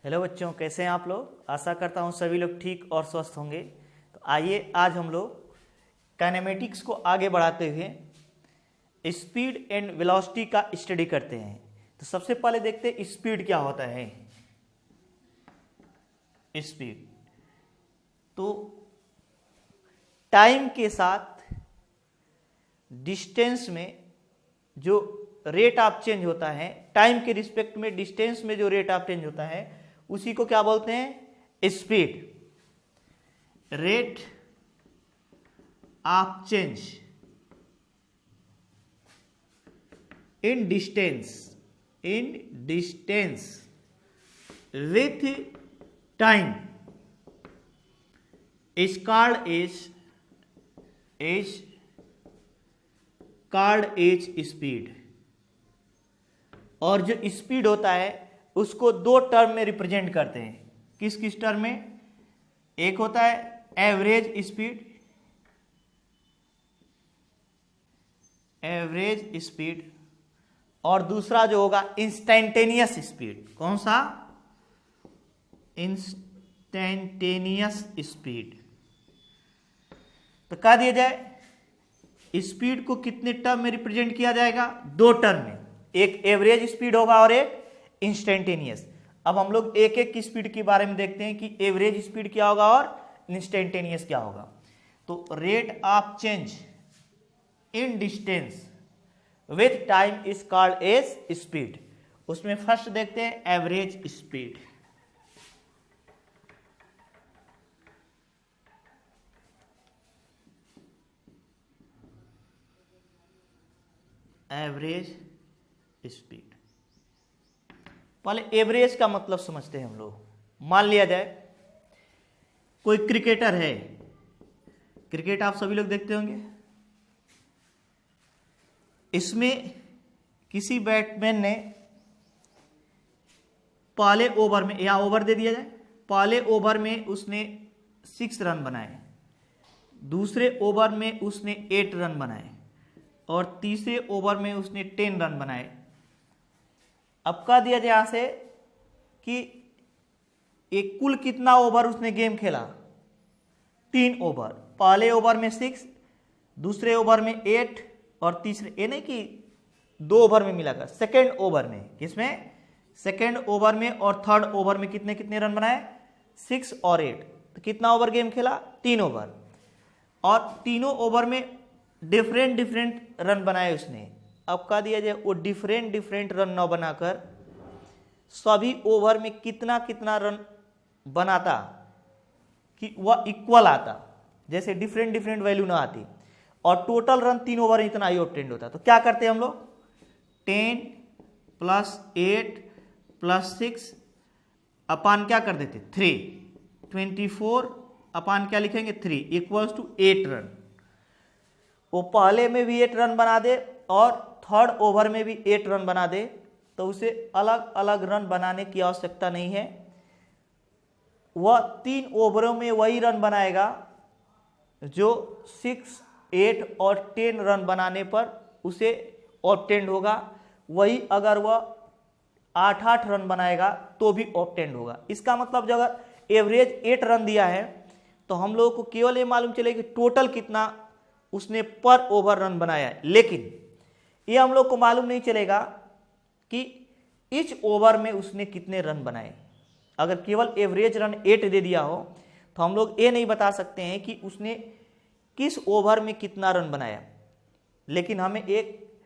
Hello बच्चों, कैसे हैं आप लोग। आशा करता हूं सभी लोग ठीक और स्वस्थ होंगे। तो आइए आज हम लोग काइनेमेटिक्स को आगे बढ़ाते हुए स्पीड एंड वेलोसिटी का स्टडी करते हैं। तो सबसे पहले देखते हैं स्पीड क्या होता है। स्पीड तो टाइम के साथ डिस्टेंस में जो रेट ऑफ चेंज होता है, टाइम के रिस्पेक्ट में डिस्टेंस में जो रेट ऑफ चेंज होता है उसी को क्या बोलते हैं, speed. Rate of change in distance with time is called as speed. और जो स्पीड होता है उसको दो टर्म में रिप्रेजेंट करते हैं। किस किस टर्म में? एक होता है एवरेज स्पीड, और दूसरा जो होगा इंस्टेंटेनियस स्पीड। कौन सा? Instantaneous speed. तो कह दिया जाए स्पीड को कितने टर्म में रिप्रेजेंट किया जाएगा? दो टर्म में, एक एवरेज स्पीड होगा और एक इंस्टेंटेनियस। अब हम लोग एक एक की स्पीड के बारे में देखते हैं कि एवरेज स्पीड क्या होगा और इंस्टेंटेनियस क्या होगा। तो rate of change in distance with time is called as speed. उसमें फर्स्ट देखते हैं एवरेज स्पीड। Average speed. पहले एवरेज का मतलब समझते हैं हम लोग। मान लिया जाए कोई क्रिकेटर है, क्रिकेट आप सभी लोग देखते होंगे। इसमें किसी बैट्समैन ने पहले ओवर में, या ओवर दे दिया जाए, पहले ओवर में उसने 6 रन बनाए, दूसरे ओवर में उसने 8 रन बनाए और तीसरे ओवर में उसने 10 रन बनाए। अब कह दिया जाए यहां से कि एक कुल कितना ओवर उसने गेम खेला? 3 ओवर। पहले ओवर में 6, दूसरे ओवर में 8 और तीसरे, ये नहीं कि 2 ओवर में मिला कर, सेकेंड ओवर में। किसमें? सेकेंड ओवर में और थर्ड ओवर में कितने कितने रन बनाए? 6 और 8। तो कितना ओवर गेम खेला? 3 ओवर। और तीनों ओवर में डिफरेंट रन बनाए उसने। अब कह दिया जाए वो डिफरेंट रन न बनाकर सभी ओवर में कितना कितना रन बनाता कि वह इक्वल आता, जैसे डिफरेंट वैल्यू ना आती, और टोटल रन 3 ओवर में इतना ही ऑब्टेंड होता। तो क्या करते हैं हम लोग? 10 + 8 + 6 अपान क्या कर देते? 3। 24 अपान क्या लिखेंगे? 3 = 8 रन। वो पहले में भी 8 रन बना दे और थर्ड ओवर में भी 8 रन बना दे, तो उसे अलग अलग रन बनाने की आवश्यकता नहीं है। वह 3 ओवरों में वही रन बनाएगा जो 6, 8 और 10 रन बनाने पर उसे ऑब्टेंड होगा। वही अगर वह 8 रन बनाएगा तो भी ऑब्टेंड होगा। इसका मतलब जो अगर एवरेज 8 रन दिया है तो हम लोगों को केवल ये मालूम चलेगा कि टोटल कितना उसने पर ओवर रन बनाया है, लेकिन ये हम लोग को मालूम नहीं चलेगा कि इच ओवर में उसने कितने रन बनाए। अगर केवल एवरेज रन 8 दे दिया हो तो हम लोग ये नहीं बता सकते हैं कि उसने किस ओवर में कितना रन बनाया, लेकिन हमें एक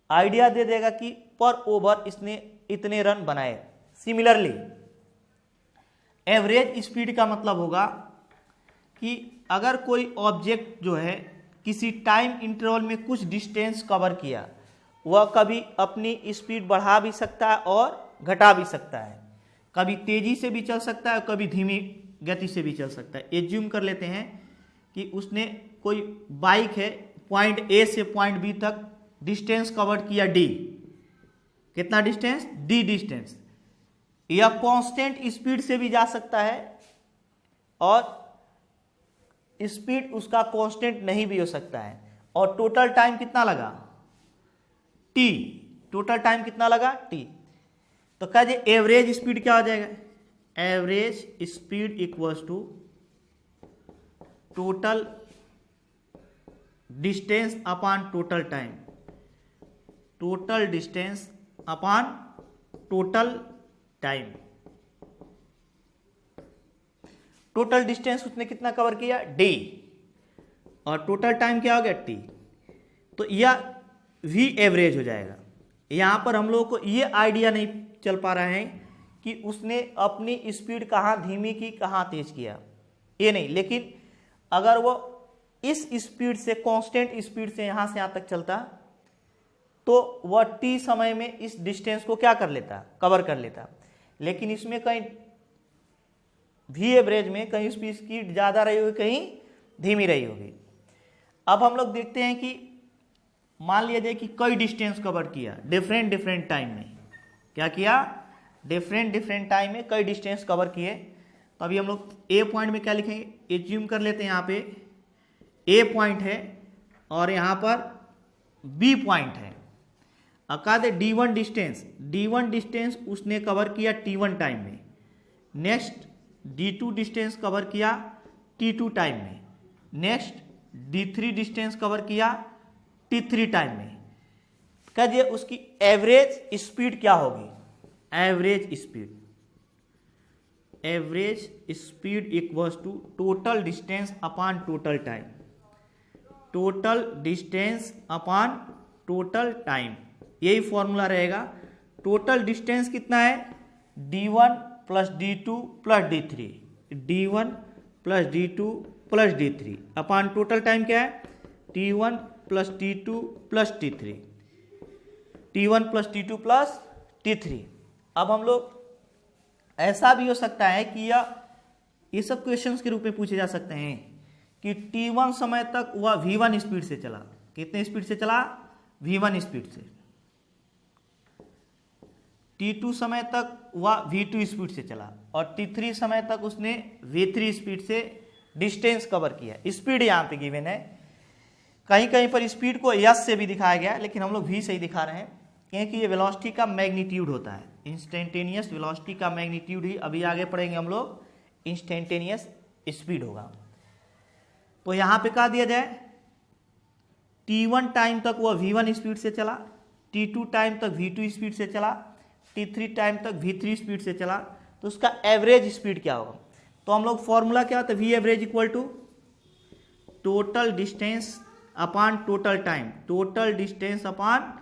आइडिया दे देगा कि पर ओवर इसने इतने रन बनाए। सिमिलरली एवरेज स्पीड का मतलब होगा कि अगर कोई ऑब्जेक्ट जो है किसी टाइम इंटरवल में कुछ डिस्टेंस कवर किया, वह कभी अपनी स्पीड बढ़ा भी सकता है और घटा भी सकता है। कभी तेजी से भी चल सकता है और कभी धीमी गति से भी चल सकता है। एज्यूम कर लेते हैं कि उसने कोई बाइक है, पॉइंट ए से पॉइंट बी तक डिस्टेंस कवर किया डी। कितना डिस्टेंस? D distance. यह कांस्टेंट स्पीड से भी जा सकता है और स्पीड उसका कांस्टेंट नहीं भी हो सकता है। और टोटल टाइम कितना लगा? टी। टोटल टाइम कितना लगा? टी। तो क्या जी एवरेज स्पीड क्या हो जाएगा, average speed equals to total distance upon total time, total distance upon total time. Total distance उसने कितना कवर किया d, और टोटल टाइम क्या हो गया t, तो यह v एवरेज हो जाएगा। यहां पर हम लोगों को ये आइडिया नहीं चल पा रहा है कि उसने अपनी स्पीड कहाँ धीमी की कहाँ तेज किया, ये नहीं, लेकिन अगर वो इस स्पीड से कांस्टेंट स्पीड से यहां से यहां तक चलता तो वह t समय में इस डिस्टेंस को क्या कर लेता, कवर कर लेता। लेकिन इसमें कहीं v एवरेज में कहीं उसकी स्पीड ज़्यादा रही होगी, कहीं धीमी रही होगी। अब हम लोग देखते हैं कि मान लिया जाए कि कई डिस्टेंस कवर किया डिफरेंट डिफरेंट टाइम में, क्या किया, डिफरेंट डिफरेंट टाइम में कई डिस्टेंस कवर किए। तो अभी हम लोग ए पॉइंट में क्या लिखेंगे, एज्यूम कर लेते हैं यहाँ पे ए पॉइंट है और यहाँ पर बी पॉइंट है। अका दे D1 डिस्टेंस, D1 डिस्टेंस उसने कवर किया T1 टाइम में, नेक्स्ट D2 डिस्टेंस कवर किया T2 टाइम में, नेक्स्ट D3 डिस्टेंस कवर किया T3 टाइम में। कहिए उसकी एवरेज स्पीड क्या होगी, average speed, average speed equals to total distance upon total time, total distance upon total time, यही फॉर्मूला रहेगा। टोटल डिस्टेंस कितना है, D1 plus D2 plus D3, D1 plus D2 plus D3 upon total time क्या है, T1 plus T2 plus T3, T1 plus T2 plus T3। अब हम लोग ऐसा भी हो सकता है कि ये सब क्वेश्चंस के रूप में पूछे जा सकते हैं कि T1 समय तक वह V1 स्पीड से चला, कितने स्पीड से चला, V1 स्पीड से। T2 समय तक वह V2 स्पीड से चला और T3 समय तक उसने V3 स्पीड से डिस्टेंस कवर किया। स्पीड यहाँ पे गिवन है, कहीं कहीं पर स्पीड को यस से भी दिखाया गया, लेकिन हम लोग V से ही दिखा रहे हैं क्योंकि ये वेलोसिटी का मैग्नीट्यूड होता है, इंस्टेंटेनियस वेलोसिटी का मैग्नीट्यूड ही अभी आगे पढ़ेंगे हम लोग इंस्टेंटेनियस स्पीड होगा। तो यहाँ पे कहा दिया जाए T1 टाइम तक वह V1 स्पीड से चला, T2 टाइम तक V2 स्पीड से चला, T3 टाइम तक V3 स्पीड से चला, तो उसका एवरेज स्पीड क्या होगा। तो हम लोग फॉर्मूला क्या होता है, V average equal to total distance upon total time, total distance upon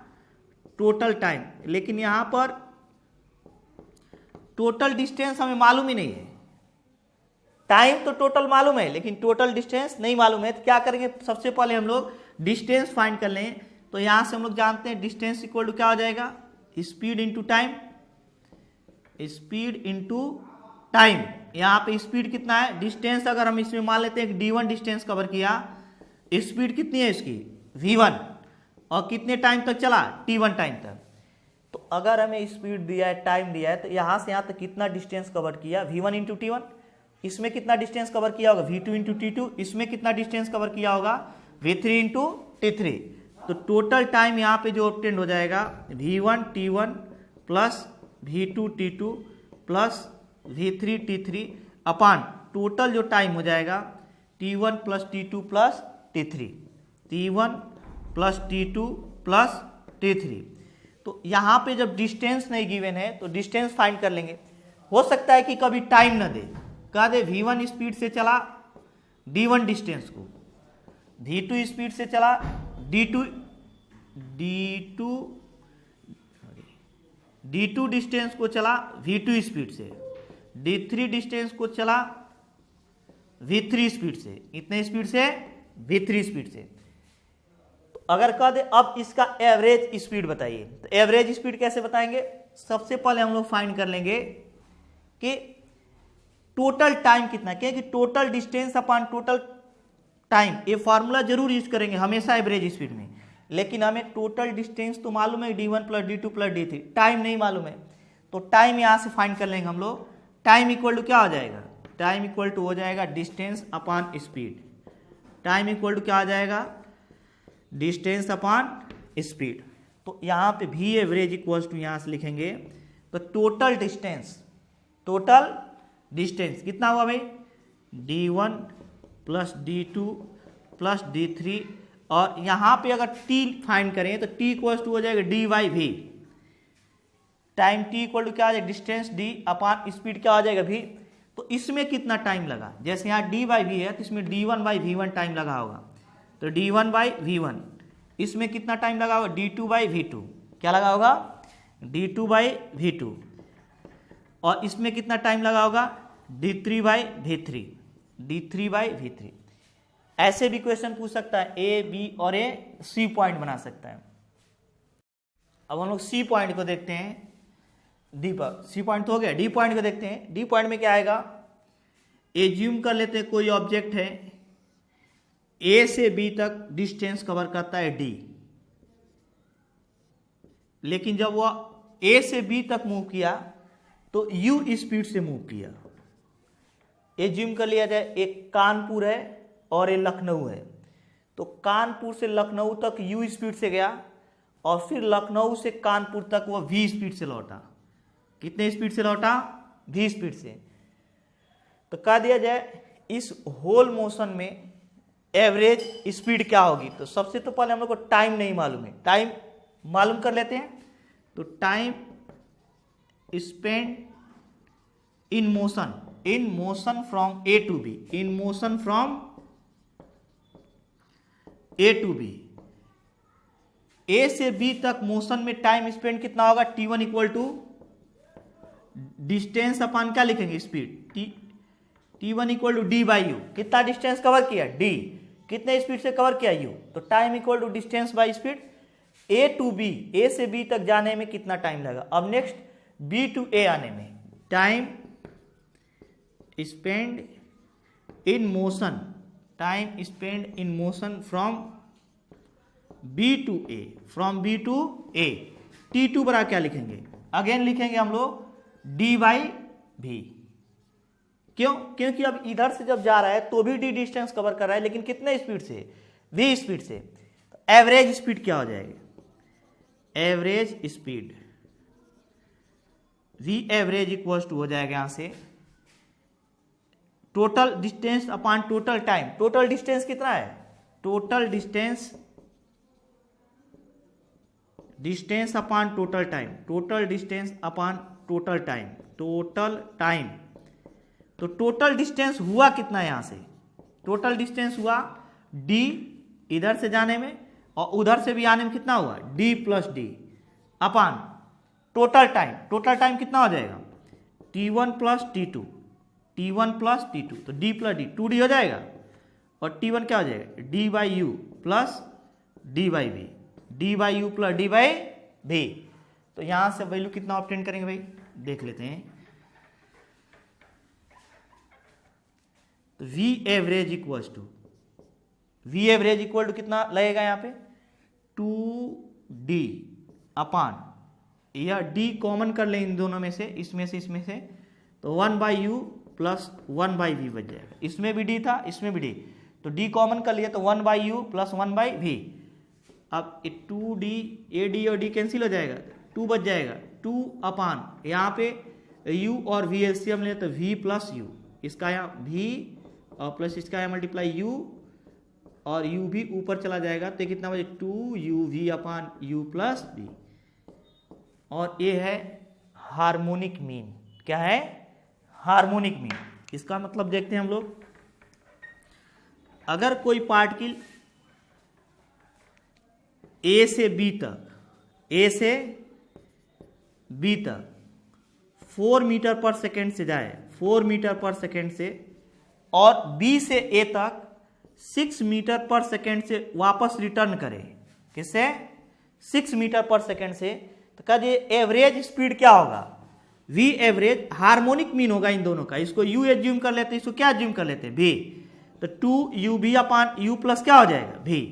total time. लेकिन यहां पर टोटल डिस्टेंस हमें मालूम ही नहीं है, टाइम तो टोटल मालूम है लेकिन टोटल डिस्टेंस नहीं मालूम है। तो क्या करेंगे, सबसे पहले हम लोग डिस्टेंस फाइंड कर लें। तो यहां से हम लोग जानते हैं डिस्टेंस इक्वल टू क्या हो जाएगा, speed into time, speed into time. यहाँ पे स्पीड कितना है, डिस्टेंस अगर हम इसमें मान लेते हैं D1 डिस्टेंस कवर किया, स्पीड कितनी है इसकी V1, और कितने टाइम तक चला, T1 टाइम तक। तो अगर हमें स्पीड दिया है, टाइम दिया है, तो यहाँ से यहाँ तक कितना डिस्टेंस कवर किया, V1 इंटू T1, इसमें कितना डिस्टेंस कवर किया होगा, V2 इंटू T2, इसमें कितना डिस्टेंस कवर किया होगा, V3 इंटू T3। तो टोटल टाइम यहाँ पे जो ऑब्टेंड हो जाएगा V1 T1 plus V2 T2 plus V3 T3 अपान टोटल जो टाइम हो जाएगा T1 plus T2 plus T3, T1 plus T2 plus T3। तो यहाँ पे जब डिस्टेंस नहीं गिवन है तो डिस्टेंस फाइंड कर लेंगे। हो सकता है कि कभी टाइम ना दे, कह दे V1 स्पीड से चला D1 डिस्टेंस को, V2 स्पीड से चला D2 डिस्टेंस को चला V2 स्पीड से, D3 डिस्टेंस को चला V3 स्पीड से, इतने स्पीड से V3 स्पीड से। तो अगर कह दे अब इसका एवरेज स्पीड बताइए, तो एवरेज स्पीड कैसे बताएंगे, सबसे पहले हम लोग फाइंड कर लेंगे कि टोटल टाइम कितना, क्योंकि total distance upon total time, ये फॉर्मूला जरूर यूज करेंगे हमेशा एवरेज स्पीड में। लेकिन हमें टोटल डिस्टेंस तो मालूम है D1 plus D2 plus D3, time नहीं मालूम है। तो टाइम यहां से फाइंड कर लेंगे हम लोग। टाइम इक्वल टू क्या हो जाएगा, टाइम इक्वल टू हो जाएगा distance upon speed, time equal to क्या आ जाएगा, डिस्टेंस अपॉन स्पीड। तो यहाँ पे V एवरेज इक्वल टू यहाँ से लिखेंगे तो टोटल डिस्टेंस कितना हुआ भाई, d1 plus d2 plus d3, और यहाँ पे अगर t फाइंड करें तो t इक्वल टू हो जाएगा dy v, time t equal to क्या आ जाएगा, डिस्टेंस d अपान स्पीड क्या आ जाएगा v। तो इसमें कितना टाइम लगा, जैसे यहाँ dy v है तो इसमें d1 बाई v1 टाइम लगा होगा, तो d1 बाई v1, इसमें कितना टाइम लगा होगा, d2 बाई v2, क्या लगा होगा, d2 बाई v2, और इसमें कितना टाइम लगा होगा, d3 बाई v3। ऐसे भी क्वेश्चन पूछ सकता है, ए बी और ए सी पॉइंट बना सकता है। अब हम लोग सी पॉइंट को देखते हैं, डी पर सी पॉइंट तो हो गया, डी पॉइंट को देखते हैं। डी पॉइंट में क्या आएगा, एज्यूम कर लेते हैं कोई ऑब्जेक्ट है, ए से बी तक डिस्टेंस कवर करता है डी, लेकिन जब वह ए से बी तक मूव किया तो यू स्पीड से मूव किया। एज्यूम कर लिया जाए एक कानपुर है और ये लखनऊ है, तो कानपुर से लखनऊ तक यू स्पीड से गया और फिर लखनऊ से कानपुर तक वह वी स्पीड से लौटा। कितने स्पीड से लौटा, वी स्पीड से। तो कह दिया जाए इस होल मोशन में एवरेज स्पीड क्या होगी। तो सबसे तो पहले हम लोग को टाइम नहीं मालूम है, टाइम मालूम कर लेते हैं। तो time spend in motion from A to B, in motion from A to B, A से बी तक मोशन में टाइम स्पेंड कितना होगा, t1 equal to distance upon क्या लिखेंगे, speed, t1 equal to D by U. कितना distance cover किया, d, कितने स्पीड से कवर किया, u, तो time equal to distance by speed. A to B, A से बी तक जाने में कितना टाइम लगा। अब नेक्स्ट बी टू ए आने में time spend in motion, time spend in motion from B to A, from B to A. t2 बड़ा क्या लिखेंगे, अगेन लिखेंगे हम लोग डी बाई भी। क्यों, क्योंकि अब इधर से जब जा रहा है तो भी डी डिस्टेंस कवर कर रहा है, लेकिन कितने स्पीड से, v स्पीड से। तो एवरेज स्पीड क्या हो जाएगी, average speed v average equal to हो जाएगा यहां से total distance upon total time. Total distance कितना है, total distance upon total time, total distance upon total time, total time. तो टोटल डिस्टेंस हुआ कितना, यहां से टोटल डिस्टेंस हुआ d इधर से जाने में और उधर से भी आने में कितना हुआ, d प्लस डी अपान टोटल टाइम। टोटल टाइम कितना हो जाएगा, t1 plus t2, t1 plus t2, तो d प्लस डी 2d हो जाएगा, और t1 क्या हो जाएगा, d by U plus d by V, d by U plus d by V. तो यहां से वैल्यू कितना ऑब्टेन करेंगे भाई, देख लेते हैं। तो v एवरेज इक्वल टू कितना लगेगा यहाँ पे, 2d अपान, यह d कॉमन कर ले इन दोनों में से, इसमें से, तो 1 by U plus 1 by V बच जाएगा। इसमें भी d था, इसमें भी d, तो d कॉमन कर लिया तो 1 by U plus 1 by V. अब 2d, ए डी और d कैंसिल हो जाएगा, 2 बच जाएगा, 2 अपान यहाँ पे u और v एलसीएम ले तो v प्लस यू, इसका यहाँ v और प्लस इसका यहाँ मल्टीप्लाई u, और u भी ऊपर चला जाएगा तो कितना बचे, 2uv अपान u प्लस v। और ये है हार्मोनिक मीन। क्या है, हार्मोनिक मीन। इसका मतलब देखते हैं हम लोग, अगर कोई पार्टिकल ए से बी तक 4 मीटर पर सेकेंड से जाए, 4 मीटर पर सेकेंड से, और बी से ए तक 6 मीटर पर सेकेंड से वापस रिटर्न करे, किससे, 6 मीटर पर सेकेंड से, तो कह दिए एवरेज स्पीड क्या होगा, v एवरेज। हार्मोनिक मीन होगा इन दोनों का, इसको u एज्यूम कर लेते हैं, इसको क्या एज्यूम कर लेते हैं, v। तो 2ub अपान u प्लस क्या हो जाएगा, v,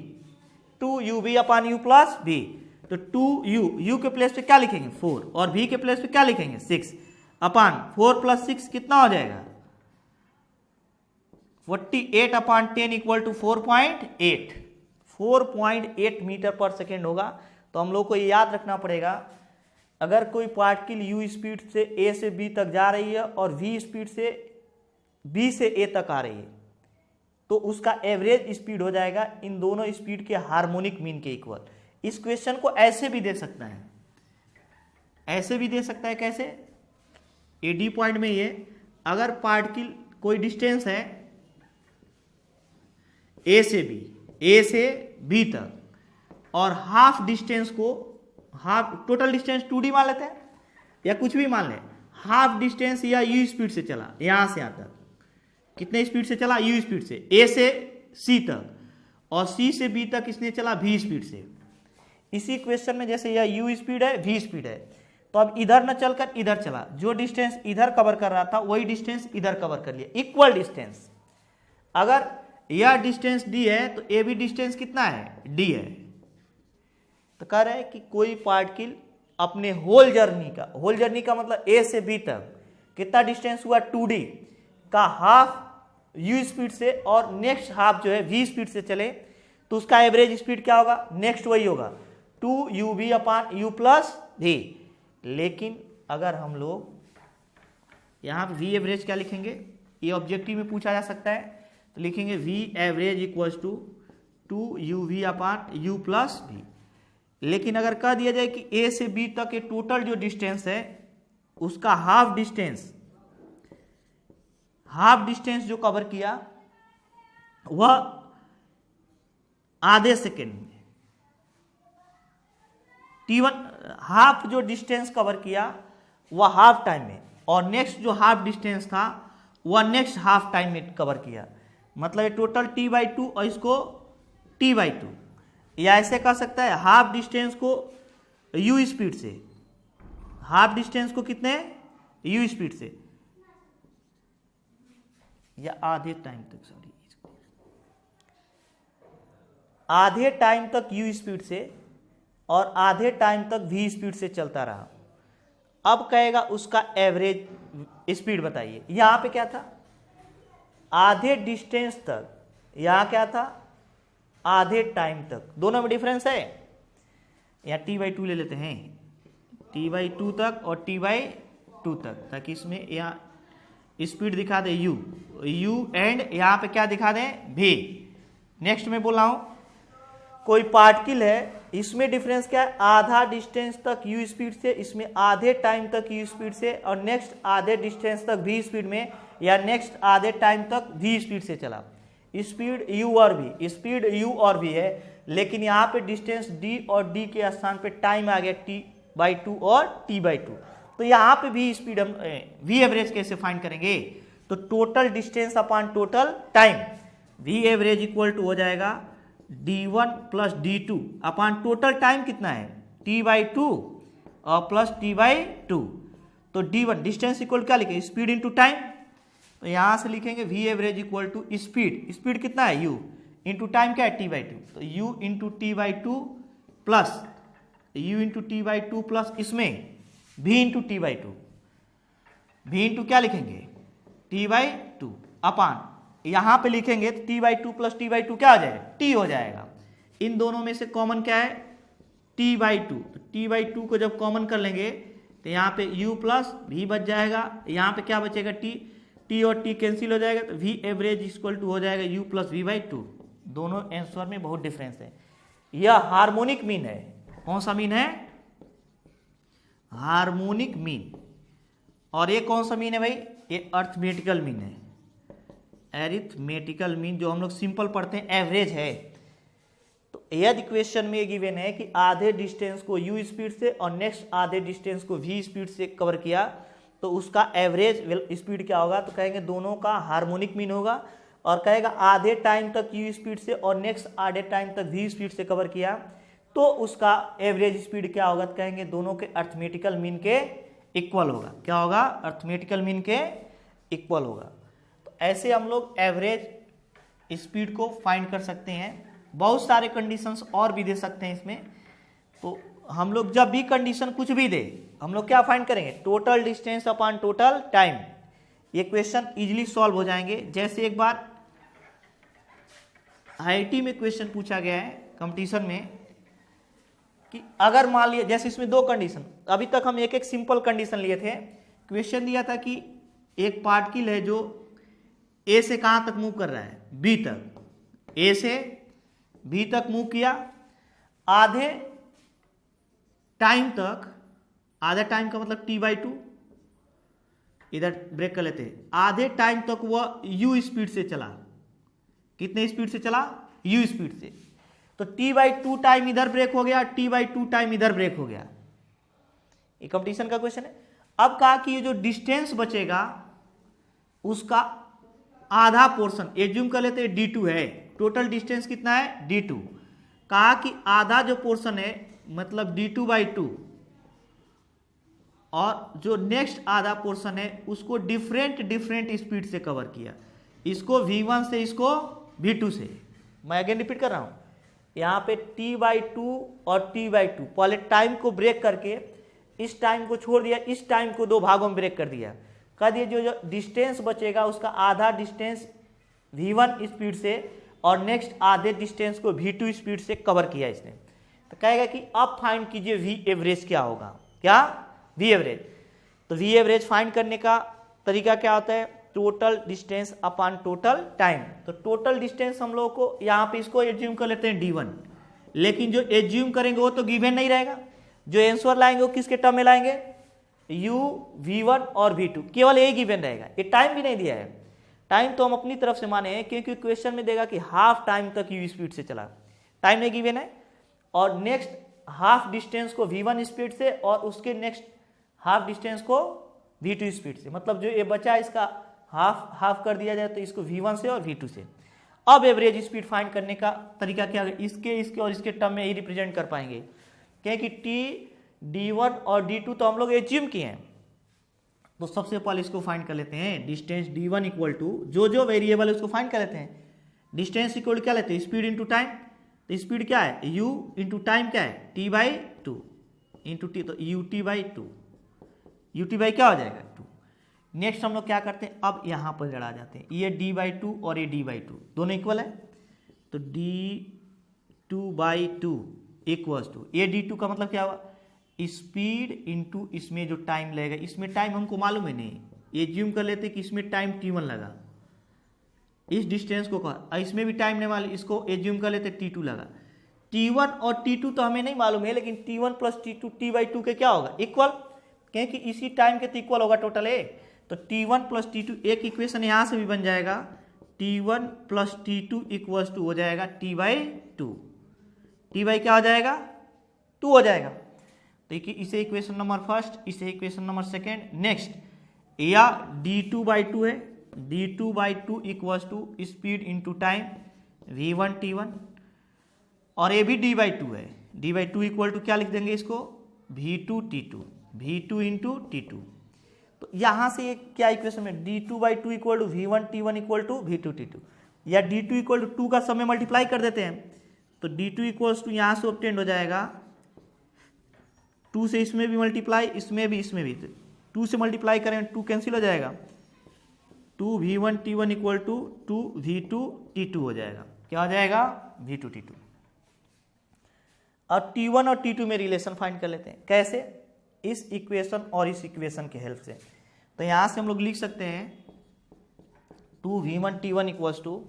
2ub अपान u प्लस v। तो 2u के प्लेस पे क्या लिखेंगे, 4, और v के प्लेस पे क्या लिखेंगे, 6 अपान 4 प्लस 6 कितना हो जाएगा, 48 अपान 10 इक्वल टू 4.8 मीटर पर सेकेंड होगा। तो हम लोग को याद रखना पड़ेगा, अगर कोई पार्टिकल u स्पीड से a से b तक जा रही है और v स्पीड से b से a तक आ रही है, तो उसका एवरेज स्पीड हो जाएगा इन दोनों स्पीड के हार्मोनिक मीन के इक्वल। इस क्वेश्चन को ऐसे भी दे सकता है, ऐसे भी दे सकता है। कैसे? ए डी पॉइंट में ये, अगर पार्टिकल कोई डिस्टेंस है ए से बी तक और हाफ डिस्टेंस को, हाफ टोटल डिस्टेंस 2d मान लेते हैं या कुछ भी मान लें, हाफ डिस्टेंस या u स्पीड से चला यहां से यहां तक, कितने स्पीड से चला? u स्पीड से a से c तक, और c से b तक इसने चला v स्पीड से। इसी क्वेश्चन में जैसे यह u स्पीड है, v स्पीड है, तो अब इधर न चलकर इधर चला, जो डिस्टेंस इधर कवर कर रहा था वही डिस्टेंस इधर कवर कर लिया, इक्वल डिस्टेंस। अगर यह डिस्टेंस d है तो ये भी डिस्टेंस कितना है? d है। तो कह रहे हैं कि कोई पार्टिकल अपने होल जर्नी का मतलब a से b तक कितना डिस्टेंस हुआ? 2d का हाफ u स्पीड से और नेक्स्ट हाफ जो है v स्पीड से चले, तो उसका एवरेज स्पीड क्या होगा? नेक्स्ट वही होगा 2uv upon u plus v। लेकिन अगर हम लोग यहाँ पे v एवरेज क्या लिखेंगे? ये ऑब्जेक्टिव में पूछा जा सकता है, तो लिखेंगे v average equals to 2uv upon u plus v। लेकिन अगर कह दिया जाए कि a से b तक के टोटल जो डिस्टेंस है उसका हाफ डिस्टेंस जो कवर किया वह आधे सेकेंड में, t1 हाफ जो डिस्टेंस कवर किया वह हाफ टाइम में, और नेक्स्ट जो हाफ डिस्टेंस था वह नेक्स्ट हाफ टाइम में कवर किया, मतलब ये टोटल t/2 और इसको t/2। या ऐसे कह सकता है हाफ डिस्टेंस को u स्पीड से, हाफ डिस्टेंस को कितने? u स्पीड से, या आधे टाइम तक, सॉरी आधे टाइम तक u स्पीड से और आधे टाइम तक v स्पीड से चलता रहा। अब कहेगा उसका एवरेज स्पीड बताइए। यहां पे क्या था? आधे डिस्टेंस तक, यहां क्या था? आधे टाइम तक। दोनों में डिफरेंस है। या t/2 ले लेते हैं, t/2 तक और t/2 तक, ताकि इसमें यहाँ स्पीड दिखा दे u एंड यहाँ पे क्या दिखा दें? v। नेक्स्ट में बोल रहा हूं कोई पार्टिकल है, इसमें डिफरेंस क्या है? आधा डिस्टेंस तक u स्पीड से, इसमें आधे टाइम तक u स्पीड से, और नेक्स्ट आधे डिस्टेंस तक v स्पीड में, या नेक्स्ट आधे टाइम तक v स्पीड से चला। स्पीड u और v, स्पीड u और v है, लेकिन यहाँ पे डिस्टेंस d और d के स्थान पे टाइम आ गया t/2 और t/2। तो यहाँ पे भी स्पीड हम v एवरेज कैसे फाइंड करेंगे? तो total distance upon total time, v average equal to हो जाएगा d1 plus d2 upon total time कितना है? t/2 और प्लस t/2। तो d1 डिस्टेंस इक्वल क्या लिखे? Speed into time. तो यहां से लिखेंगे v average equal to speed कितना है? u इंटू टाइम क्या है? t/2। तो u इंटू t/2 प्लस इसमें v into t/2, v into क्या लिखेंगे? t/2 अपॉन यहां पे लिखेंगे तो t/2 प्लस t/2 क्या हो जाएगा? t हो जाएगा। इन दोनों में से कॉमन क्या है? t/2। तो t/2 को जब कॉमन कर लेंगे तो यहाँ पे u प्लस v बच जाएगा, यहाँ पे क्या बचेगा? t और t कैंसिल हो जाएगा, तो v एवरेज इक्वल टू हो जाएगा u प्लस v/2। दोनों आंसर में बहुत डिफरेंस है। यह हार्मोनिक मीन है। कौन सा मीन है? Harmonic mean. और ये कौन सा मीन है भाई? ये अर्थमेटिकल मीन है। एरिथमेटिकल मीन जो हम लोग सिंपल पढ़ते हैं एवरेज है। तो यदि क्वेश्चन में गिवन है कि आधे डिस्टेंस को u स्पीड से और नेक्स्ट आधे डिस्टेंस को v स्पीड से कवर किया, तो उसका एवरेज स्पीड क्या होगा? तो कहेंगे दोनों का हार्मोनिक मीन होगा। और कहेगा आधे टाइम तक u स्पीड से और नेक्स्ट आधे टाइम तक v स्पीड से कवर किया, तो उसका एवरेज स्पीड क्या होगा? तो कहेंगे दोनों के अर्थमेटिकल मीन के इक्वल होगा। क्या होगा? अर्थमेटिकल मीन के इक्वल होगा। तो ऐसे हम लोग एवरेज स्पीड को फाइंड कर सकते हैं। बहुत सारे कंडीशंस और भी दे सकते हैं इसमें। तो हम लोग जब भी कंडीशन कुछ भी दे, हम लोग क्या फाइंड करेंगे? Total distance upon total time. ये क्वेश्चन इजीली सॉल्व हो जाएंगे। जैसे एक बार IIT में क्वेश्चन पूछा गया है कंपटीशन में कि अगर मान लिया, जैसे इसमें दो कंडीशन, अभी तक हम एक एक सिंपल कंडीशन लिए थे। क्वेश्चन दिया था कि एक पार्टिकल है जो ए से कहां तक मूव कर रहा है, बी तक, ए से बी तक मूव किया, आधे टाइम तक, आधा टाइम का मतलब t/2, इधर ब्रेक कर लेते हैं, आधे टाइम तक वह u स्पीड से चला। कितने स्पीड से चला? u स्पीड से। तो t/2 टाइम इधर ब्रेक हो गया, t/2 टाइम इधर ब्रेक हो गया। ये कंपटीशन का क्वेश्चन है। अब कहा कि ये जो डिस्टेंस बचेगा उसका आधा पोर्शन, एज्यूम कर लेते हैं d2 है, टोटल डिस्टेंस कितना है? d2। कहा कि आधा जो पोर्शन है मतलब d2/2, और जो नेक्स्ट आधा पोर्शन है उसको डिफरेंट स्पीड से कवर किया, इसको v1 से, इसको v2 से। मैं अगेन रिपीट कर रहा हूं, यहां पे t/2 और t/2, पहले टाइम को ब्रेक करके इस टाइम को छोड़ दिया, इस टाइम को दो भागों में ब्रेक कर दिया, कह दिया जो डिस्टेंस बचेगा उसका आधा डिस्टेंस v1 स्पीड से और नेक्स्ट आधे डिस्टेंस को v2 स्पीड से कवर किया इसने। तो कहेगा कि अब फाइंड कीजिए v एवरेज क्या होगा। क्या? v average. तो v एवरेज फाइंड करने का तरीका क्या होता है? Total distance upon total time. तो टोटल डिस्टेंस हम लोग को यहाँ पे इसको एज्यूम कर लेते हैं d1, लेकिन जो एज्यूम करेंगे वो तो गिवन नहीं रहेगा, जो आंसर लाएंगे वो किसके टर्म में लाएंगे? u, v1 और v2, केवल एक गिवन रहेगा। ये टाइम भी नहीं दिया है, टाइम तो हम अपनी तरफ से माने हैं क्योंकि क्वेश्चन में देगा कि हाफ टाइम तक u स्पीड से चला, टाइम नहीं गिवन है, और नेक्स्ट हाफ डिस्टेंस को v1 स्पीड से और उसके नेक्स्ट हाफ डिस्टेंस को v2 स्पीड से, मतलब जो ये बचा इसका हाफ कर दिया जाए तो इसको v1 से और v2 से। अब एवरेज स्पीड फाइंड करने का तरीका क्या है? इसके और इसके टर्म में ही रिप्रेजेंट कर पाएंगे, क्योंकि t, d1 और d2 तो हम लोग एज्यूम किए हैं। तो सबसे पहले इसको फाइंड कर लेते हैं, डिस्टेंस d1 इक्वल टू जो वेरिएबल है उसको फाइंड कर लेते हैं। डिस्टेंस इक्वल क्या लेते हैं? Speed into time. तो स्पीड क्या है? u इंटू टाइम क्या है? t/2 इंटू टी, तो ut/2, ut क्या हो जाएगा? 2। नेक्स्ट हम लोग क्या करते हैं, अब यहां पर लड़ा जाते हैं, ये d/2 और ये d/2 दोनों इक्वल है, तो d2/2 इक्वल्स टू, ये d2 का मतलब क्या हुआ? स्पीड इंटू इसमें जो टाइम लगेगा, इसमें टाइम हमको मालूम है नहीं, एज्यूम कर लेते कि इसमें टाइम t1 लगा, इस डिस्टेंस को कहा, इसमें भी टाइम नहीं मालूम, इसको एज्यूम कर लेते t2 लगा। t1 और t2 तो हमें नहीं मालूम है, लेकिन t1 प्लस t2 t/2 के क्या होगा? इक्वल, क्योंकि इसी टाइम के तो इक्वल होगा टोटल है। तो t1 प्लस t2, एक इक्वेशन यहां से भी बन जाएगा, t1 plus t2 equals to हो जाएगा t/2, t क्या हो जाएगा? 2 हो जाएगा। देखिए इसे इक्वेशन नंबर फर्स्ट, इसे इक्वेशन नंबर सेकेंड। नेक्स्ट या d2/2 है, d2/2 equals to speed into time v1 t1, और ये भी d/2 है, d/2 इक्वल टू क्या लिख देंगे इसको? v2 t2, v2 into t2। तो यहां से ये क्या इक्वेशन में d2/2 equal to v1 t1 equal to v2 t2, या d2 इक्वल टू 2 का सब में मल्टीप्लाई कर देते हैं, तो d2 इक्वल्स टू यहां से ऑब्टेंड हो जाएगा 2 से इसमें भी मल्टीप्लाई, इसमें भी, इसमें भी, 2 से मल्टीप्लाई करें 2 कैंसिल हो जाएगा, 2v1 t1 equal to 2v2 t2 हो जाएगा। क्या हो जाएगा? v2 t2। अब t1 और t2 में रिलेशन फाइंड कर लेते हैं। कैसे? इस इक्वेशन और इस इक्वेशन के हेल्प से। तो यहां से हम लोग लिख सकते हैं 2v1 t1 equals to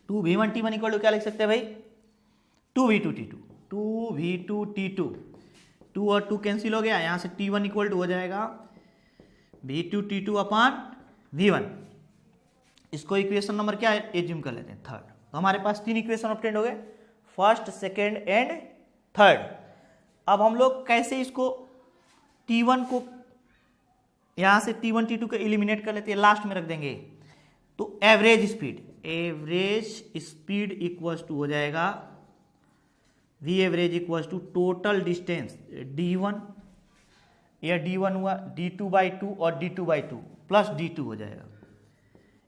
2v1 t1 equal to क्या लिख सकते हैं भाई? 2v2 t2, 2v2 t2, 2 और 2 कैंसिल हो गया, यहां से t1 इक्वल टू हो जाएगा v2 t2 अपॉन v1। इसको इक्वेशन नंबर क्या है एज्यूम कर लेते हैं? थर्ड। तो हमारे पास 3 इक्वेशन ऑब्टेंड हो गए, फर्स्ट, सेकेंड एंड थर्ड। अब हम लोग कैसे इसको t1 को यहां से t1 t2 को एलिमिनेट कर लेते हैं, लास्ट में रख देंगे। तो एवरेज स्पीड इक्वल्स टू हो जाएगा v average equals to total distance d1, या d1 हुआ, d2/2 और d2/2 प्लस d2 हो जाएगा,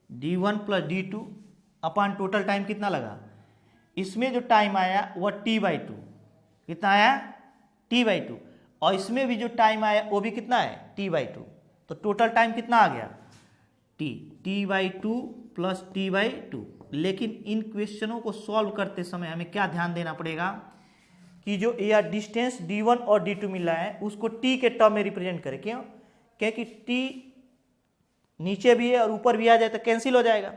d1 plus d2 upon total time कितना लगा? इसमें जो टाइम आया वह t/2, कितना आया? t/2, और इसमें भी जो टाइम आया वो भी कितना है? t/2। तो टोटल टाइम कितना आ गया? t/2 plus T by two. लेकिन इन क्वेश्चनों को सॉल्व करते समय हमें क्या ध्यान देना पड़ेगा कि जो यह डिस्टेंस d1 और d2 मिल रहा है उसको t के टर्म में रिप्रेजेंट करें। क्यों? क्योंकि t नीचे भी है और ऊपर भी आ जाए तो कैंसिल हो जाएगा।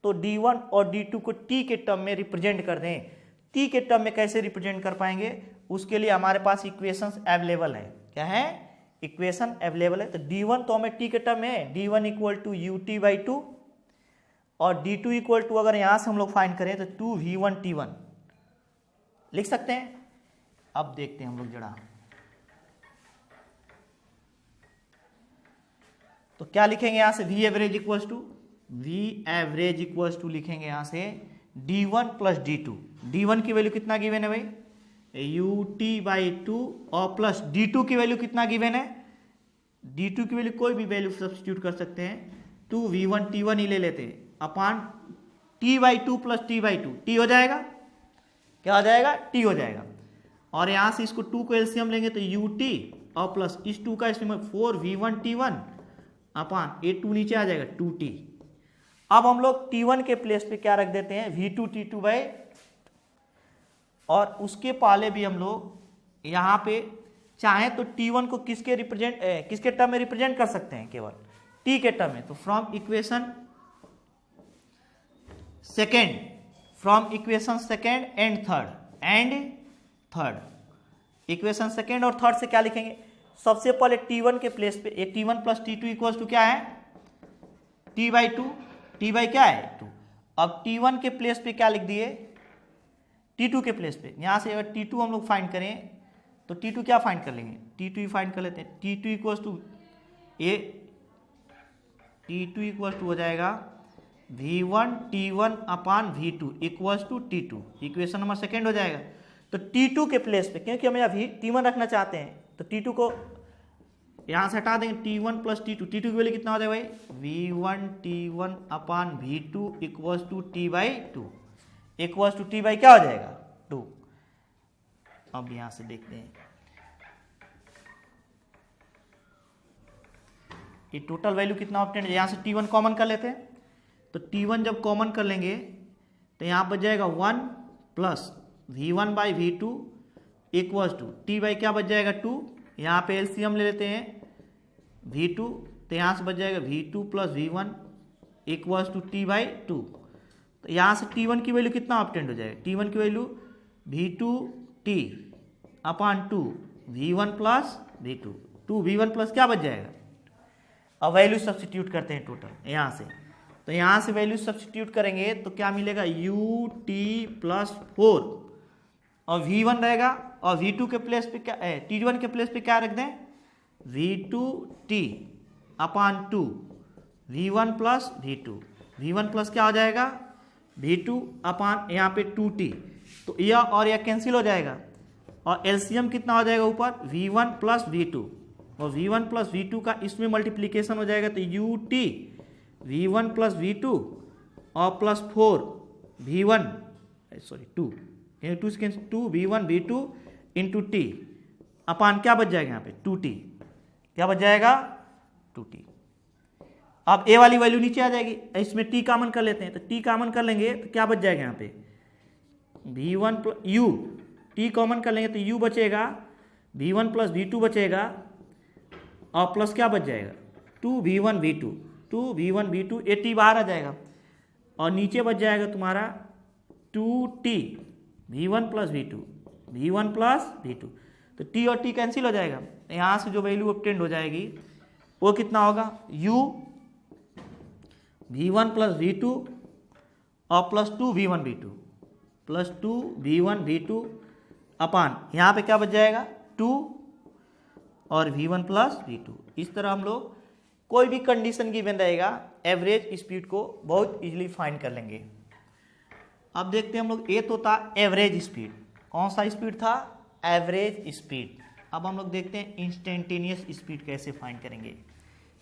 तो d1 और d2 को t के टर्म में रिप्रेजेंट कर दें। t के टर्म में कैसे रिप्रेजेंट कर पाएंगे? उसके लिए हमारे पास इक्वेशंस अवेलेबल है। क्या है? इक्वेशन अवेलेबल है। तो d1 तो हमें t के टर्म में है, d1 equal to ut by two, और d2 इक्वल टू अगर यहां से हम लोग फाइंड करें तो 2v1 t1 लिख सकते हैं। अब देखते हैं हम लोग जरा, तो क्या लिखेंगे यहां से? v एवरेज इक्वल्स टू लिखेंगे यहां से d1 प्लस d2। d1 की वैल्यू कितना गिवन है भाई? ut बाई टू, और प्लस d2 की वैल्यू कितना गिवन है? d2 की वैल्यू कोई भी वैल्यू सब्स्टिट्यूट कर सकते हैं, 2v1 t1 ही ले लेते हैं, अपान t by two plus t by to, t हो जाएगा। क्या हो जाएगा? t हो जाएगा। और यहां से इसको 2 को एलसीएम लेंगे तो ut, और प्लस इस 2 का इसमें 4v1 t1 अपान ये 2 नीचे आ जाएगा 2t। अब हम लोग t1 के प्लेस पे क्या रख देते हैं? v2 t2 बाई, और उसके पहले भी हम लोग यहाँ पे चाहे तो t1 को किसके टर्म में रिप्रेजेंट कर सकते हैं? केवल t के टर्म में। तो from equation second and third, equation second और थर्ड से क्या लिखेंगे? सबसे पहले t1 के प्लेस पे एक t1 plus t2 equals to क्या है? t by to, t by क्या है? 2। अब t1 के प्लेस पे क्या लिख दिए? t2 के प्लेस पे। यहां से अगर t2 हम लोग फाइंड करें तो t2 क्या फाइंड कर लेंगे? t2 ही फाइंड कर लेते हैं। t2 इक्वल्स टू ये t2 इक्वल्स टू हो जाएगा v1 t1 upon v2 equals to t2, equation number second हो जाएगा। तो t2 के प्लेस पे, क्योंकि हम यहाँ t1 रखना चाहते हैं तो t2 को यहां से हटा देंगे, t1 प्लस t2 की वैल्यू कितना हो जाएगा भाई? v1 t1 upon v2 equals to t by two, equals to t by क्या हो जाएगा? 2। अब यहां से देखते हैं ये टोटल वैल्यू कितना ऑब्टेन है। यहां से t1 कॉमन कर लेते हैं, तो t1 जब कॉमन कर लेंगे तो यहां बच जाएगा 1 plus v1 by v2 equals to t by क्या बच जाएगा? 2। यहाँ पे एलसीएम ले लेते हैं v2, तो यहाँ से बच जाएगा v2 plus v1 equals to t by two. तो यहाँ से t1 की वैल्यू कितना ऑब्टेंड हो जाएगा? t1 की वैल्यू v2t अपान 2 v1 plus v2, 2v1 plus क्या बच जाएगा? अब वैल्यू सब्स्टिट्यूट करते हैं टोटल यहाँ से, तो यहाँ से वैल्यू सब्स्टिट्यूट करेंगे तो क्या मिलेगा? ut प्लस 4, और v1 रहेगा, और v2 के प्लेस पे क्या t1 के प्लेस पे क्या रख दें? v2t अपान 2 v1 plus v2, v1 plus क्या हो जाएगा? v2 अपान यहाँ पे 2t, तो यह और यह कैंसिल हो जाएगा, और एलसीएम कितना हो जाएगा ऊपर? v1 प्लस v2, और v1 प्लस v2 का इसमें मल्टीप्लीकेशन हो जाएगा तो ut v1 प्लस v2 और plus 4 v1 2 2 v1 v2 into T upon क्या बच जाएगा? यहाँ पे 2t, क्या बच जाएगा? 2t। अब a वाली वैल्यू नीचे आ जाएगी, इसमें t कॉमन कर लेते हैं, तो t कॉमन कर लेंगे तो क्या बच जाएगा? यहाँ पे v1 plus u, t common कर लेंगे तो u बचेगा, v1 प्लस v2 बचेगा, और प्लस क्या बच जाएगा? 2v1 v2, ये t बाहर आ जाएगा, और नीचे बच जाएगा तुम्हारा 2t v1 प्लस v2, तो t और t कैंसिल हो जाएगा। यहाँ से जो वैल्यू ऑब्टेंड हो जाएगी वो कितना होगा? u v1 प्लस v2 और प्लस 2v1 v2 अपान यहाँ पे क्या बच जाएगा? 2 और v1 प्लस v2। इस तरह हम लोग कोई भी कंडीशन गिवन रहेगा एवरेज स्पीड को बहुत इजीली फाइंड कर लेंगे। अब देखते हैं हम लोग, ये तो था एवरेज स्पीड। कौन सा स्पीड था? Average speed. अब हम लोग देखते हैं इंस्टेंटेनियस स्पीड कैसे फाइंड करेंगे,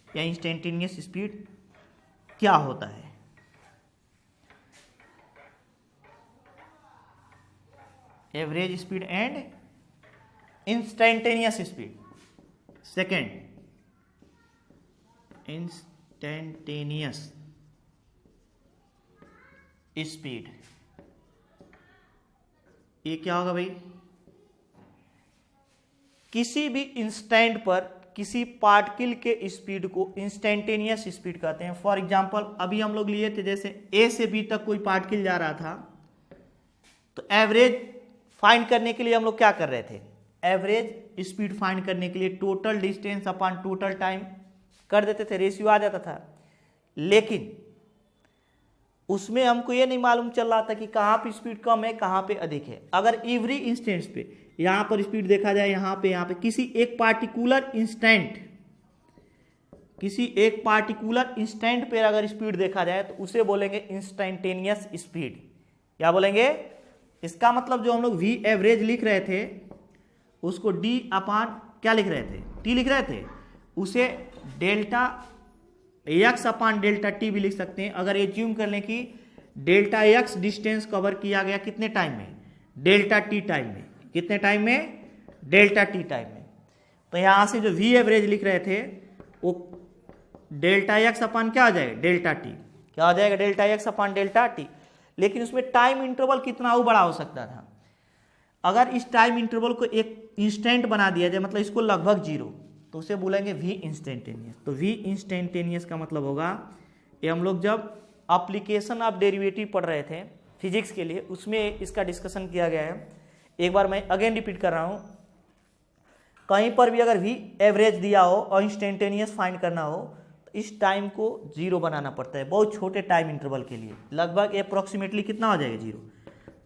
या इंस्टेंटेनियस स्पीड क्या होता है। Average speed and instantaneous speed. Second, instantaneous speed. ये क्या होगा भाई, किसी भी इंस्टेंट पर किसी पार्टिकल के स्पीड को इंस्टेंटेनियस स्पीड कहते हैं। फॉर एग्जांपल अभी हम लोग लिए थे, जैसे ए से बी तक कोई पार्टिकल जा रहा था, तो एवरेज फाइंड करने के लिए हम लोग क्या कर रहे थे, एवरेज स्पीड फाइंड करने के लिए total distance upon total time कर देते थे, रेशियो आ जाता था। लेकिन उसमें हमको ये नहीं मालूम चल रहा था कि कहाँ पे स्पीड कम है कहाँ पे अधिक है। अगर एवरी इंस्टेंट्स पे यहाँ पर स्पीड देखा जाए, यहाँ पे किसी एक पार्टिकुलर इंस्टेंट पे अगर स्पीड देखा जाए तो उसे बोलेंगे इंस्टेंटेनियस स्पीड। क्या बोलेंगे, इसका मतलब जो हम लोग वी एवरेज लिख रहे थे उसको डी अपान क्या लिख रहे थे, टी लिख रहे थे, उसे delta X upon delta T भी लिख सकते हैं। अगर एज्यूम कर लें कि डेल्टा एक्स डिस्टेंस कवर किया गया कितने टाइम में, डेल्टा टी टाइम में, कितने टाइम में, डेल्टा टी टाइम में, तो यहां से जो वी एवरेज लिख रहे थे वो डेल्टा एक्स अपान क्या आ जाएगा, डेल्टा टी, क्या आ जाएगा, delta X upon delta T. लेकिन उसमें टाइम इंटरवल कितना और बड़ा हो सकता था। अगर इस टाइम इंटरवल को एक इंस्टेंट बना दिया जाए, मतलब इसको लगभग जीरो, तो उसे बोलेंगे वी इंस्टेंटेनियस। तो वी इंस्टेंटेनियस का मतलब होगा, ये हम लोग जब एप्लीकेशन ऑफ डेरिवेटिव पढ़ रहे थे फिजिक्स के लिए, उसमें इसका डिस्कशन किया गया है। एक बार मैं अगेन रिपीट कर रहा हूं, कहीं पर भी अगर वी एवरेज दिया हो और इंस्टेंटेनियस फाइंड करना हो तो इस टाइम को जीरो बनाना पड़ता है, बहुत छोटे टाइम इंटरवल के लिए, लगभग अप्रोक्सीमेटली कितना हो जाएगा, जीरो।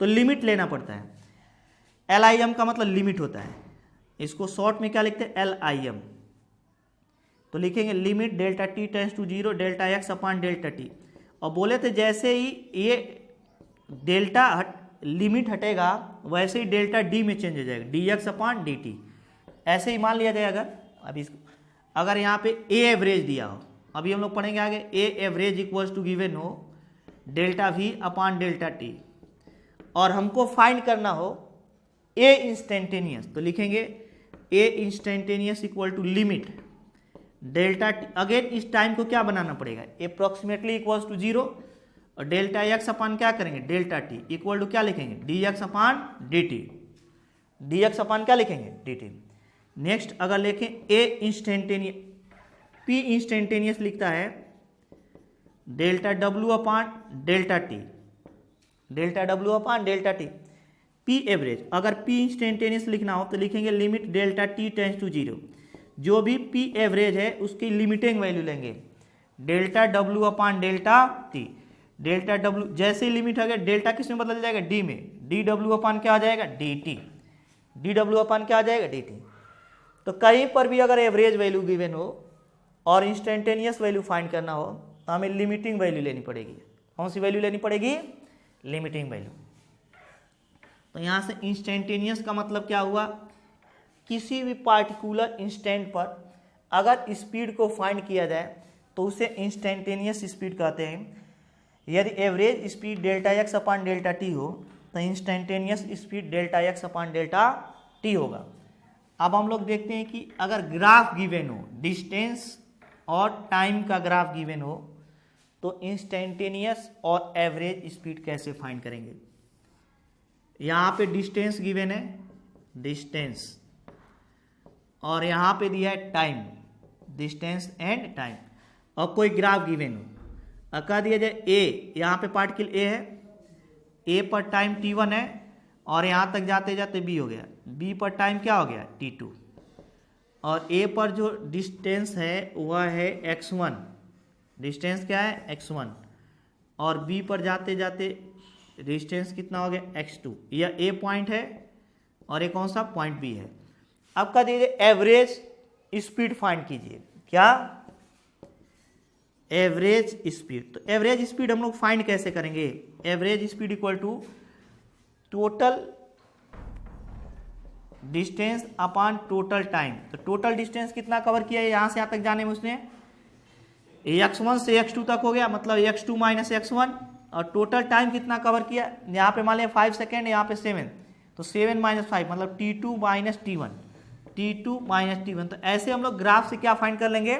तो लिमिट लेना पड़ता है। LIM का मतलब लिमिट होता है, इसको शॉर्ट में क्या लिखते हैं, LIM। तो लिखेंगे limit delta T tends to zero delta X upon delta T. और बोले थे जैसे ही ये डेल्टा लिमिट हटेगा वैसे ही डेल्टा डी में चेंज हो जाएगा, D X upon D T. ऐसे ही मान लिया जाए अगर अभी अगर यहाँ पे ए एवरेज दिया हो, अभी हम लोग पढ़ेंगे आगे, A average equals to given हो delta V upon delta T, और हमको फाइंड करना हो ए इंस्टेंटेनियस, तो लिखेंगे A instantaneous equal to limit delta T. Again इस टाइम को क्या बनाना पड़ेगा, अप्रोक्सीमेटली इक्वल्स टू जीरो, और डेल्टा एक्स अपान क्या करेंगे, डेल्टा टी इक्वल टू क्या लिखेंगे, D X upon D T, D X upon क्या लिखेंगे, डी टी। नेक्स्ट अगर लिखें ए इंस्टेंटेनियस, पी इंस्टेंटेनियस लिखता है delta W upon delta T, delta W upon delta T. P average, अगर पी इंस्टेंटेनियस लिखना हो तो लिखेंगे limit delta T tends to zero, जो भी पी एवरेज है उसकी लिमिटिंग वैल्यू लेंगे, delta W upon delta T. Delta W जैसे ही लिमिट हो गया, डेल्टा किस में बदल जाएगा, डी में, डी डब्ल्यू अपान क्या आ जाएगा, डी टी, डी डब्ल्यू अपान क्या आ जाएगा, डी टी। तो कहीं पर भी अगर एवरेज वैल्यू गिवन हो और इंस्टेंटेनियस वैल्यू फाइंड करना हो तो हमें लिमिटिंग वैल्यू लेनी पड़ेगी। कौन सी वैल्यू लेनी पड़ेगी, लिमिटिंग वैल्यू। तो यहाँ से इंस्टेंटेनियस का मतलब क्या हुआ, किसी भी पार्टिकुलर इंस्टेंट पर अगर स्पीड को फाइंड किया जाए तो उसे इंस्टेंटेनियस स्पीड कहते हैं। यदि average speed delta X upon delta T हो तो instantaneous speed delta X upon delta T होगा। अब हम लोग देखते हैं कि अगर ग्राफ गिवन हो, डिस्टेंस और टाइम का ग्राफ गिवन हो, तो इंस्टेंटेनियस और एवरेज स्पीड कैसे फाइंड करेंगे। यहाँ पे डिस्टेंस गिवन है, डिस्टेंस, और यहाँ पे दिया है टाइम, डिस्टेंस एंड टाइम, और कोई ग्राफ गिवन हो, और कह दिया जाए ए, यहाँ पे पार्टिकल ए है, ए पर टाइम t1 है, और यहाँ तक जाते जाते b हो गया, b पर टाइम क्या हो गया, t2, और a पर जो डिस्टेंस है वह है x1, डिस्टेंस क्या है, x1, और b पर जाते जाते डिस्टेंस कितना हो गया, x2। यह a पॉइंट है और ये कौन सा पॉइंट b है। अब कह दीजिए एवरेज स्पीड फाइंड कीजिए, क्या, एवरेज स्पीड। तो एवरेज स्पीड हम लोग फाइंड कैसे करेंगे, average speed equal to total distance upon total time. तो टोटल डिस्टेंस कितना कवर किया है यहां से यहां तक जाने में उसने, x1 से x2 तक हो गया, मतलब x2 माइनस x1, और टोटल टाइम कितना कवर किया, यहाँ पे मान लिया 5 सेकेंड, यहाँ पे 7, तो 7 माइनस 5 मतलब t2 minus t1, t2 minus t1। तो ऐसे हम लोग ग्राफ से क्या फाइंड कर लेंगे,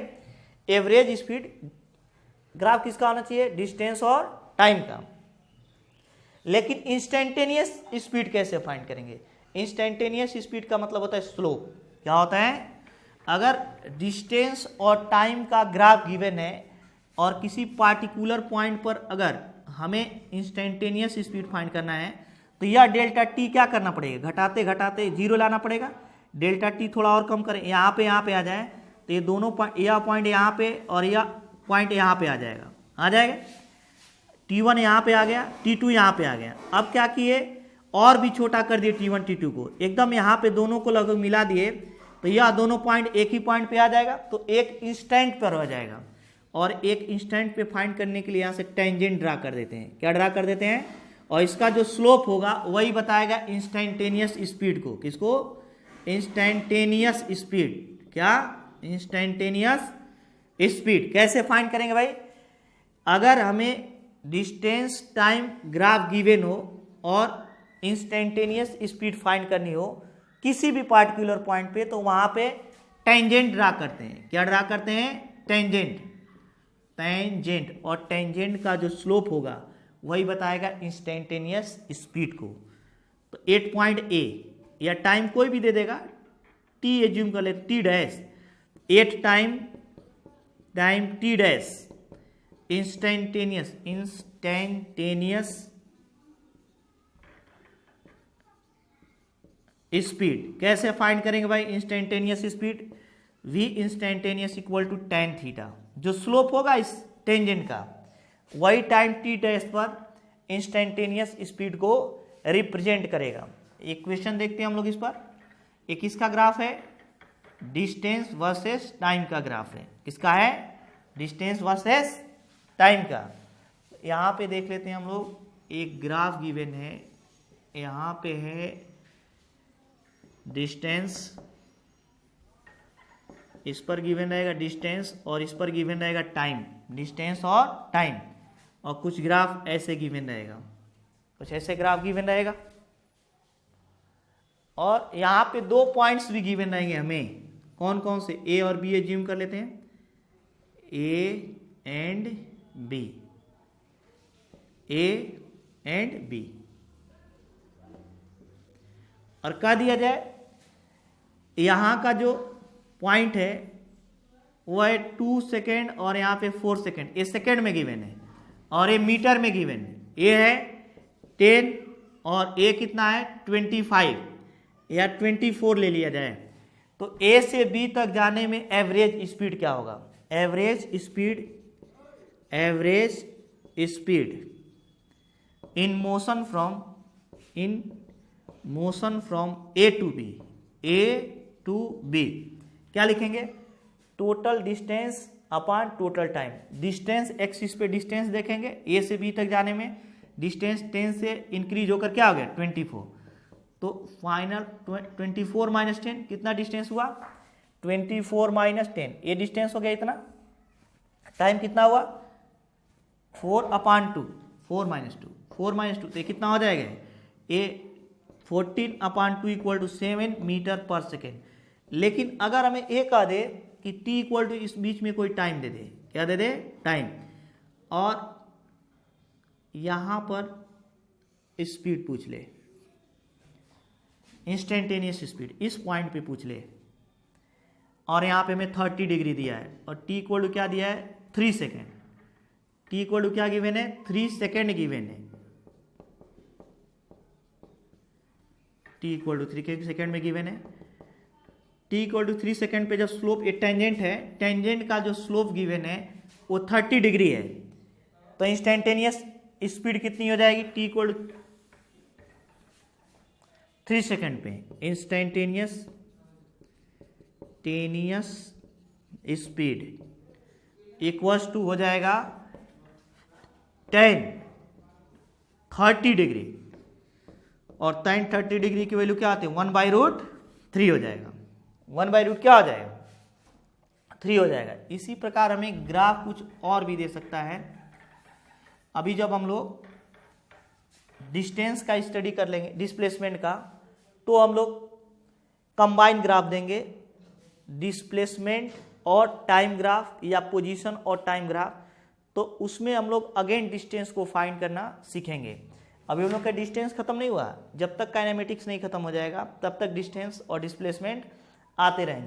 एवरेज स्पीड। ग्राफ किसका होना चाहिए, डिस्टेंस और टाइम का। लेकिन इंस्टेंटेनियस स्पीड कैसे फाइंड करेंगे? इंस्टेंटेनियस स्पीड का मतलब होता है स्लोप। क्या होता है? अगर डिस्टेंस और टाइम का ग्राफ गिवन है और किसी पार्टिकुलर पॉइंट पर अगर हमें इंस्टेंटेनियस स्पीड फाइंड करना है तो यह डेल्टा टी क्या करना पड़ेगा? घटाते घटाते जीरो लाना पड़ेगा। डेल्टा टी थोड़ा और कम करें, यहाँ पे आ जाए तो ये दोनों यह पॉइंट यहाँ पे और यह पॉइंट यहाँ पे आ जाएगा। T1 यहाँ पे आ गया, T2 यहाँ पे आ गया। अब क्या किए? और भी छोटा कर दिए T1 T2 को, एकदम यहाँ पे दोनों को लगभग मिला दिए तो यह दोनों पॉइंट एक ही पॉइंट पे आ जाएगा, तो एक इंस्टेंट पर हो जाएगा। और एक इंस्टेंट पे फाइंड करने के लिए यहाँ से टेंजेंट ड्रा कर देते हैं। क्या ड्रा कर देते हैं? और इसका जो स्लोप होगा वही बताएगा इंस्टेंटेनियस स्पीड को। किसको? Instantaneous speed. क्या? Instantaneous speed. कैसे फाइंड करेंगे भाई? अगर हमें डिस्टेंस टाइम ग्राफ गिवन हो और इंस्टेंटेनियस स्पीड फाइंड करनी हो किसी भी पार्टिकुलर पॉइंट पे, तो वहां पे टेंजेंट ड्रा करते हैं। क्या ड्रा करते हैं? टेंजेंट। और टेंजेंट का जो स्लोप होगा वही बताएगा इंस्टेंटेनियस स्पीड को। तो 8 पॉइंट ए या टाइम कोई भी दे देगा, टी एज्यूम कर ले, T dash 8 time T dash instantaneous speed. कैसे फाइंड करेंगे भाई instantaneous speed? v instantaneous equal to tan theta. जो स्लोप होगा इस टेंजेंट का वही टाइम टी डैश पर इंस्टेंटेनियस स्पीड को रिप्रेजेंट करेगा। इक्वेशन देखते हैं हम लोग इस पर। एक किसका ग्राफ है? डिस्टेंस वर्सेस टाइम का ग्राफ है। किसका है? डिस्टेंस वर्सेस टाइम का। यहाँ पे देख लेते हैं हम लोग, एक ग्राफ गिवन है। यहाँ पे है डिस्टेंस, इस पर गिवन रहेगा डिस्टेंस और इस पर गिवन रहेगा टाइम। डिस्टेंस और टाइम, और कुछ ग्राफ ऐसे गिवन रहेगा, कुछ ऐसे ग्राफ गिवन रहेगा। और यहाँ पे 2 पॉइंट्स भी गिवन रहेंगे हमें। कौन कौन से? ए और बी एज्यूम कर लेते हैं, A and B, A and B. और क्या दिया जाए? यहाँ का जो पॉइंट है वो है 2 सेकेंड और यहाँ पे 4 सेकेंड। ये सेकेंड में गिवन है और ये मीटर में गिवन है। ये है 10 और ए कितना है? 25 या 24 ले लिया जाए। तो ए से बी तक जाने में एवरेज स्पीड क्या होगा? Average speed in motion from A to B. क्या लिखेंगे? Total distance upon total time. Distance axis पे डिस्टेंस देखेंगे, ए से बी तक जाने में डिस्टेंस 10 से इंक्रीज होकर क्या हो गया? 24। तो फाइनल 24 माइनस 10 कितना डिस्टेंस हुआ? 24 माइनस 10, ये डिस्टेंस हो गया इतना। टाइम कितना हुआ? 4/2, 4 माइनस 2, तो ये कितना हो जाएगा? ये 14/2 इक्वल टू 7 मीटर पर सेकेंड। लेकिन अगर हमें ए कह दे कि t इक्वल टू इस बीच में कोई टाइम दे दे, क्या दे दे? टाइम, और यहां पर स्पीड पूछ ले, इंस्टेंटेनियस स्पीड इस पॉइंट पे पूछ ले, और यहां पे हमें 30 डिग्री दिया है और t इक्वल टू क्या दिया है? 3 सेकेंड। t इक्वल टू क्या गिवन है? 3 सेकेंड गिवन है। t इक्वल टू 3 सेकेंड में गिवन है। t इक्वल टू 3 सेकेंड पे जब स्लोप, ये टेंजेंट है, टेंजेंट का जो स्लोप गिवन है वो 30 डिग्री है, तो इंस्टेंटेनियस स्पीड कितनी हो जाएगी? t इक्वल टू 3 सेकेंड पे इंस्टेंटेनियस स्पीड इक्वल्स टू हो जाएगा 30 डिग्री, और tan 30 डिग्री की वैल्यू क्या आती है? 1/√3 हो जाएगा। 1/√3 क्या हो जाएगा? 3 हो जाएगा। इसी प्रकार हमें ग्राफ कुछ और भी दे सकता है। अभी जब हम लोग डिस्टेंस का स्टडी कर लेंगे, डिस्प्लेसमेंट का, तो हम लोग कंबाइन ग्राफ देंगे, डिस्प्लेसमेंट और टाइम ग्राफ या पोजीशन और टाइम ग्राफ। तो उसमें हम लोग अगेन डिस्टेंस को फाइंड करना सीखेंगे। अभी हम लोग का डिस्टेंस खत्म नहीं हुआ, जब तक काइनेमेटिक्स नहीं खत्म हो जाएगा तब तक डिस्टेंस और डिस्प्लेसमेंट आते रहेंगे।